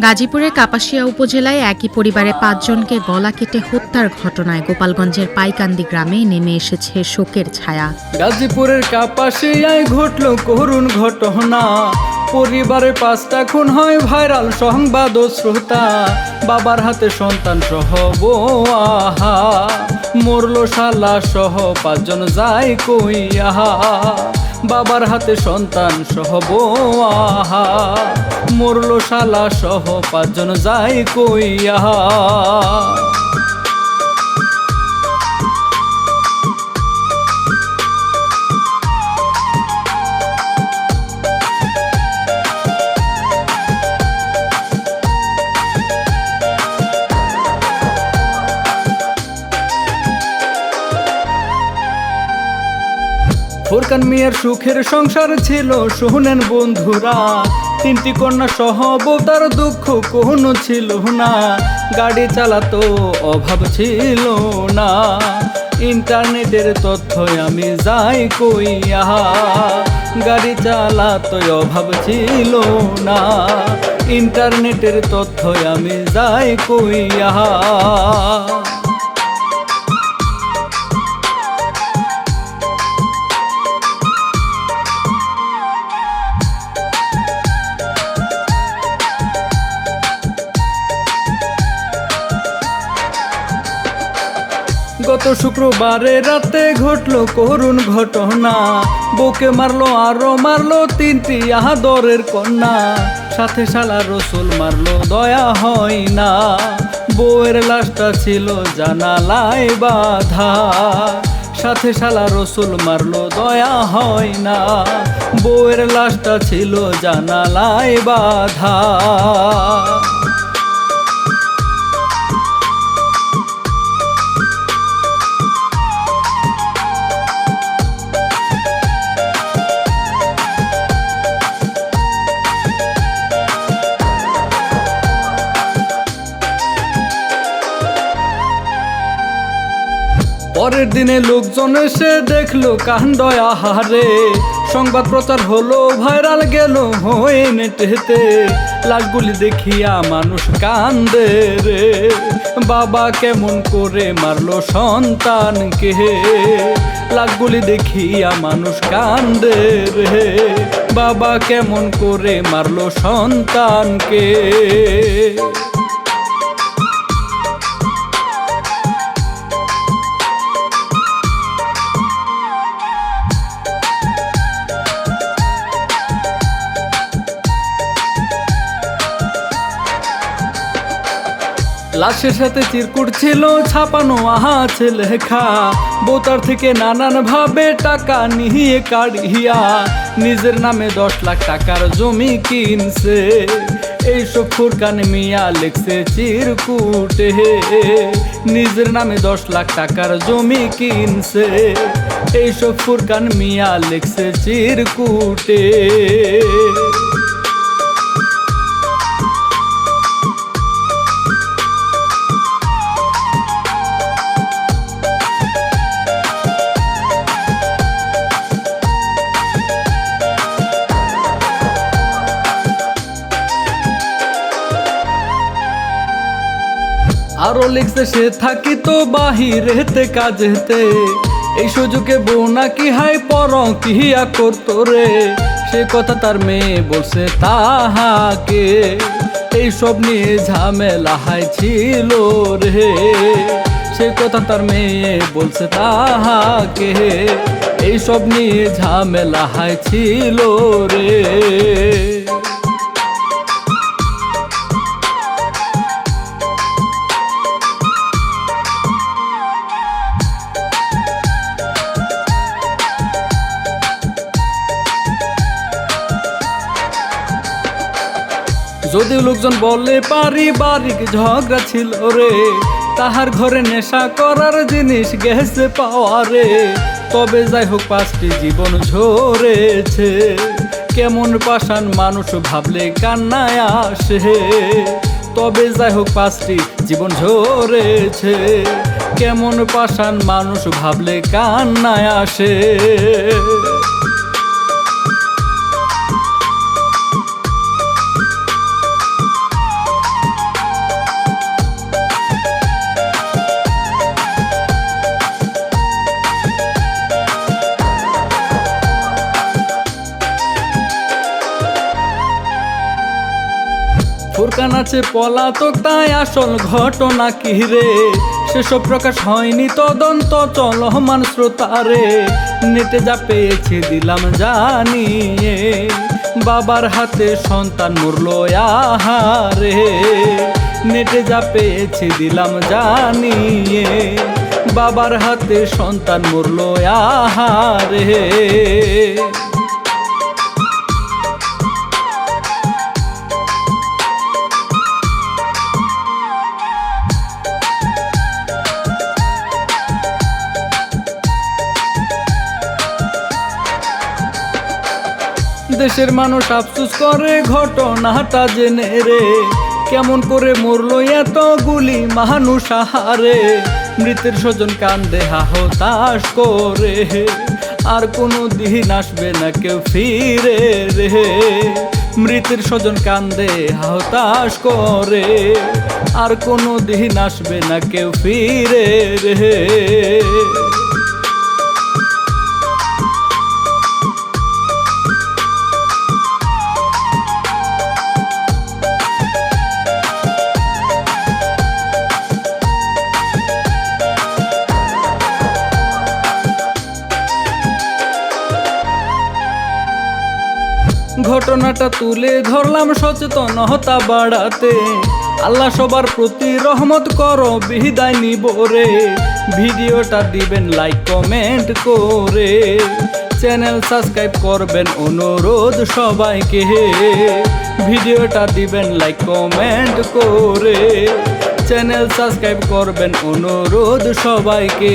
গাজীপুরের কাপাসিয়া উপজেলায় একই পরিবারে ৫ জনকে গলা কেটে হত্যার ঘটনায় গোপালগঞ্জের পাইকান্দি গ্রামে নেমে এসেছে শোকের ছায়া। গাজীপুরের কাপাসিয়ায় ঘটল করুণ ঘটনা, পরিবারে 5টা খুন হয়, ভাইরাল সংবাদ ও শ্রোতা। বাবার হাতে সন্তান সহ বোয়াহা, মরলো শালা সহ 5 জন যায় কইয়াহা। বাবার হাতে সন্তান সহ বোয়াহা, মরলো শালা সহ 5 জন যায় কইয়াহা। ফোরকান মিয়ার সুখের সংসার ছিল শুনেন বন্ধুরা, 3টি কন্যা সহ বউ, তার দুঃখ কোনো ছিল না। গাড়ি চালাতো অভাব ছিল না, ইন্টারনেটের তথ্য আমি যাই কইয়া। গাড়ি চালাতো অভাব ছিল না, ইন্টারনেটের তথ্য আমি যাই কইয়া। গত শুক্রবারে রাতে ঘটলো করুণ ঘটনা, বউকে মারলো আরো মারলো 3টি আদরের কন্যা। সাথে শালা রসুল মারলো, দয়া হয় না। বউয়ের লাশটা ছিল জানালায় বাঁধা, সাথে শালা রসুল মারলো, দয়া হয় না। বউয়ের লাশটা ছিল জানালায় বাঁধা। পরের দিনে লোকজন এসে দেখলো কাণ্ড আহারে, সংবাদ প্রচার হলো, ভাইরাল গেল হয়ে নেটেতে। লাশগুলি দেখিয়া মানুষ কান্দে রে, বাবা কেমন করে মারলো সন্তানকে। লাশগুলি দেখিয়া মানুষ কান্দে রে, বাবা কেমন করে মারলো সন্তানকে। লাশের সাথে চিরকুট ছিল ছাপানো আছে লেখা, বোতার থেকে নানান ভাবে টাকা নিয়ে কাড়িয়া নিজের নামে 10 লাখ টাকার জমি কিনছে। এইসব ফুরকান মিয়া লিখছে চিরকুটে, নিজের নামে 10 লাখ টাকার জমি কিনছে। এইসব ফুরকান মিয়া লিখছে চিরকুটে। আরো লিখছে সে থাকি তো বাহিরেতে কাজেতে, এই সুযোগে বউ নাকি হাই পর কিয়া করতো রে। সে কথা তার মেয়ে বলছে তাহাকে, এইসব নিয়ে ঝামেলা হাই ছিল রে। সে কথা তার মেয়ে বলছে তাহাকে, এইসব নিয়ে ঝামেলা হাই ছিল রে। যদিও লোকজন বলে পারিবারিক ঝগড়া ছিল রে, তাহার ঘরে নেশা করার জিনিস গেছে পাওয়া রে। তবে যাই হোক 5টি জীবন ঝরেছে, কেমন পাষাণ মানুষ ভাবলে কান্নায় আসে। তবে যাই হোক 5টি জীবন ঝরেছে, কেমন পাষাণ মানুষ ভাবলে কান্নায় আসে। ফুরকান আছে পলাতক, তাই আসল ঘটনা কি রে? সেসব প্রকাশ হয়নি, তদন্ত চলমান শ্রোতারে। নেটে যা পেয়েছি দিলাম জানিয়ে, বাবার হাতে সন্তান মরলো আহারে। নেটে যা পেয়েছি দিলাম জানিয়ে, বাবার হাতে সন্তান মরলো আহারে। দেশের মানুষ আফসোস করে ঘটনাটা জেনে রে। কেমন করে মরলো এতগুলি মানুষ আহারে। মৃতের স্বজন কান্দে হাহতাশ করে, আর কোনো দিন আসবে না কেউ ফিরে রে। মৃতের স্বজন কান্দে হাহতাশ করে, আর কোনো দিন আসবে না কেউ ফিরে রে। ঘটনাটা তুলে ধরলাম সচেতনতা বাড়াতে। আল্লাহ সবার প্রতি রহমত করো, বিদায় নিব রে। ভিডিওটা দিবেন লাইক কমেন্ট করে, চ্যানেল সাবস্ক্রাইব করবেন অনুরোধ সবাইকে। ভিডিওটা দিবেন লাইক কমেন্ট করে, চ্যানেল সাবস্ক্রাইব করবেন অনুরোধ সবাইকে।